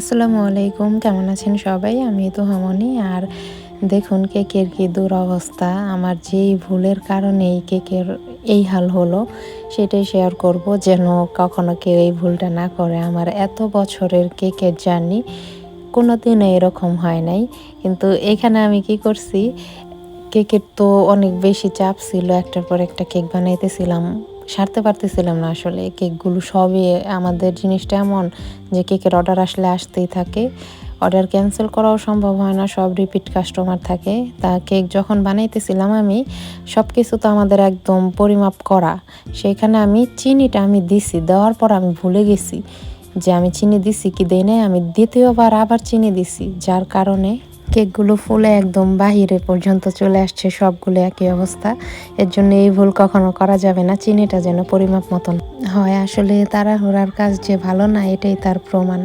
আসসালামু আলাইকুম, কেমন আছেন সবাই? আমি তুহামনি। আর দেখুন কেকের কি দুরবস্থা। আমার যেই ভুলের কারণে এই কেকের এই হাল হলো, সেটাই শেয়ার করব যেন কখনো কেউ এই ভুলটা না করে। আমার এত বছরের কেকের জার্নি কোনোদিনও এরকম হয় নাই। কিন্তু এখানে আমি কি করছি, কেকের তো অনেক বেশি চাপ ছিল। একটার পর একটা কেক বানাইতেছিলাম। সারতে পারতেছিলাম না আসলে। কেকগুলো সবই আমাদের জিনিসটা এমন যে কেকের অর্ডার আসলে আসতেই থাকে। অর্ডার ক্যানসেল করাও সম্ভব হয় না, সব রিপিট কাস্টমার থাকে। তা কেক যখন বানাইতেছিলাম আমি, সবকিছু তো আমাদের একদম পরিমাপ করা। সেখানে আমি চিনিটা আমি দিছি, দেওয়ার পর আমি ভুলে গেছি যে আমি চিনি দিছি কি দেই নাই। আমি দ্বিতীয়বার আবার চিনি দিছি, যার কারণে কেকগুলো ফুলে একদম বাহিরে পর্যন্ত চলে আসছে, সবগুলো একই অবস্থা। এর জন্য এই ভুল কখনো করা যাবে না, চিনিটা যেন পরিমাপ মতন হয়। আসলে তাড়াহুড়ার কাজ যে ভালো না, এটাই তার প্রমাণ।